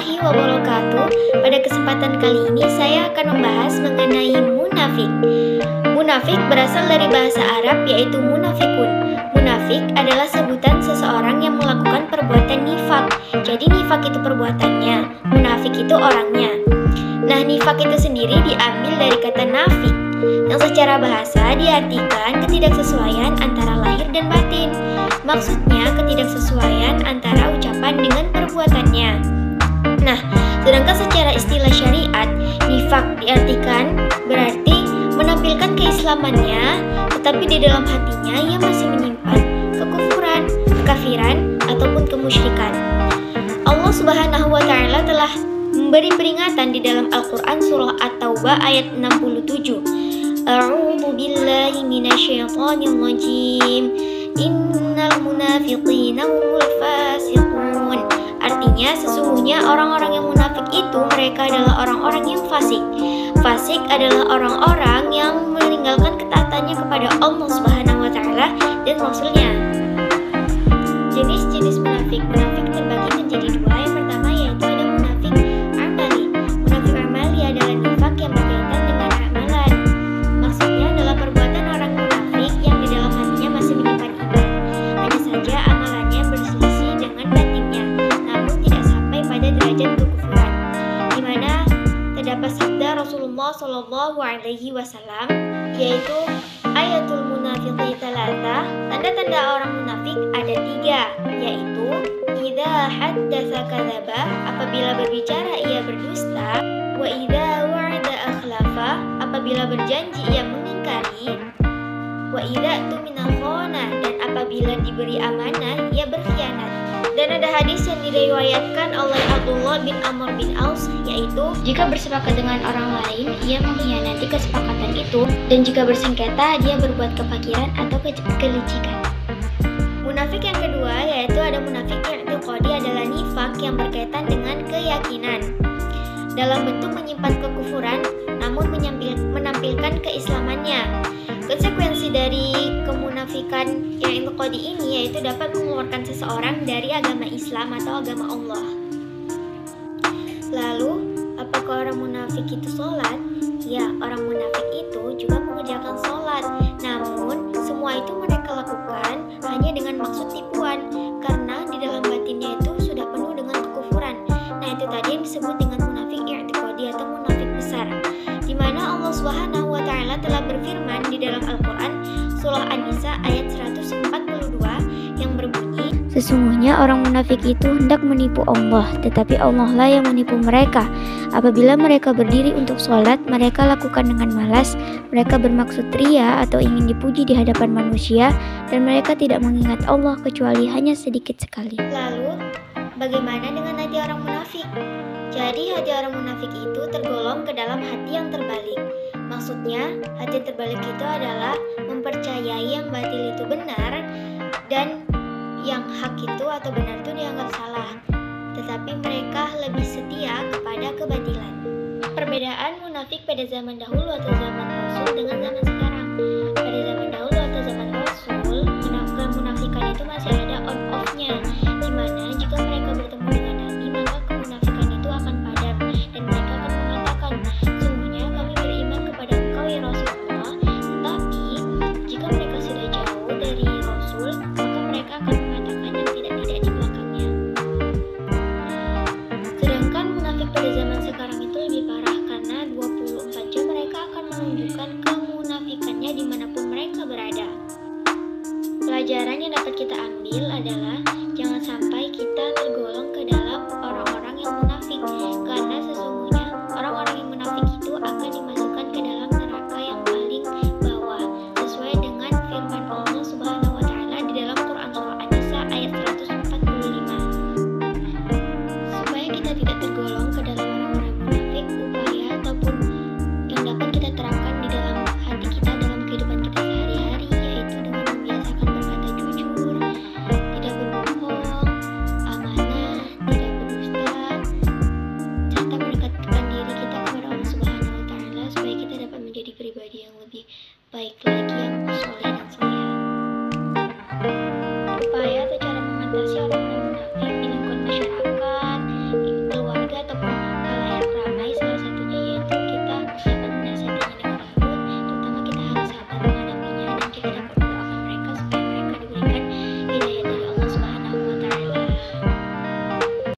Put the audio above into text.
warahmatullahi wabarakatuh. Pada kesempatan kali ini saya akan membahas mengenai munafik. Munafik berasal dari bahasa Arab yaitu munafikun. Munafik adalah sebutan seseorang yang melakukan perbuatan nifak. Jadi nifak itu perbuatannya, munafik itu orangnya. Nah, nifak itu sendiri diambil dari kata nafik, yang secara bahasa diartikan ketidaksesuaian antara lahir dan batin. Maksudnya ketidaksesuaian antara ucapan dengan perbuatannya. Nah, sedangkan secara istilah syariat, nifak diartikan berarti menampilkan keislamannya, tetapi di dalam hatinya ia masih menyimpan kekufuran, kekafiran, ataupun kemusyrikan. Allah Subhanahu wa Ta'ala telah memberi peringatan di dalam Al-Quran surah At-Taubah ayat 67. A'udzu billahi minasyaitonir rajim. Innal munafiqina humul fasiqun. Artinya sesungguhnya orang-orang yang munafik itu mereka adalah orang-orang yang fasik. Fasik adalah orang-orang yang meninggalkan ketaatannya kepada Allah Subhanahu wa Ta'ala dan Rasulnya. Jenis-jenis munafik terbagi menjadi dua. Yang pertama yaitu ada munafik amali. Munafik amali adalah nifak yang berkaitan dengan amalan. Maksudnya adalah perbuatan orang munafik yang di dalam hatinya masih menyimpan iman. Hanya saja amalannya berselisih dengan batinnya, namun tidak sampai pada derajat kekufuran. Di mana terdapat sabda Rasulullah Shallallahu Alaihi Wasallam, yaitu ayatul munafiqi talata. Tanda-tanda orang munafik ada tiga, yaitu idza haddatsa kadzaba, apabila berbicara ia berdusta, wa idza wa'ada akhlafa, apabila berjanji ia mengingkari, wa idza tumina khana, dan apabila diberi amanah ia berkhianat. Dan ada hadis yang diriwayatkan oleh Abdullah bin Amr bin Aus, yaitu jika bersepakat dengan orang lain ia mengkhianati kesepakatan itu, dan jika bersengketa dia berbuat kefakiran atau kelicikan. Munafik yang kedua yaitu ada munafik i'tiqadi, adalah nifak yang berkaitan dengan keyakinan dalam bentuk menyimpan kekufuran namun menampilkan keislamannya. Konsekuensi dari kemunafikan yang i'tiqadi ini yaitu dapat mengeluarkan seseorang dari agama Islam atau agama Allah. Lalu, apakah orang munafik itu sholat? Ya, orang munafik itu juga mengerjakan sholat, namun semua itu mereka lakukan hanya dengan maksud tipuan, karena di dalam batinnya itu sudah penuh dengan kekufuran. Nah, itu tadi yang disebut dengan munafik i'tiqadi atau munafik besar, di mana Allah Subhanahu wa Ta'ala telah berfirman di dalam Al-Quran surah An-Nisa ayat 142 yang berbunyi, sesungguhnya orang munafik itu hendak menipu Allah, tetapi Allah lah yang menipu mereka. Apabila mereka berdiri untuk sholat, mereka lakukan dengan malas, mereka bermaksud ria atau ingin dipuji di hadapan manusia, dan mereka tidak mengingat Allah kecuali hanya sedikit sekali. Lalu, bagaimana dengan hati orang munafik? Jadi hati orang munafik itu tergolong ke dalam hati yang terbalik. Maksudnya, hati yang terbalik itu adalah mempercayai yang batil itu benar dan yang hak itu atau benar itu dianggap salah, tetapi mereka lebih setia kepada kebatilan. Perbedaan munafik pada zaman dahulu atau zaman Rasul dengan zaman sekarang. Pada zaman dahulu atau zaman Rasul, kemunafikan itu masih ada on-off-nya, dimana jika mereka bertemu dengan Nabi, maka kemunafikan itu akan padam dan mereka akan mengatakan, sungguhnya kami beriman kepada Engkau ya Rasulullah, tetapi jika mereka sudah jauh dari Rasul, maka mereka akan mengatakan yang tidak-tidak di belakangnya. Sedangkan munafik pada zaman sekarang itu lebih parah, karena 24 jam mereka akan menunjukkan kemunafikannya dimanapun mereka berada. Pelajaran yang dapat kita ambil adalah jangan sampai kita tergoda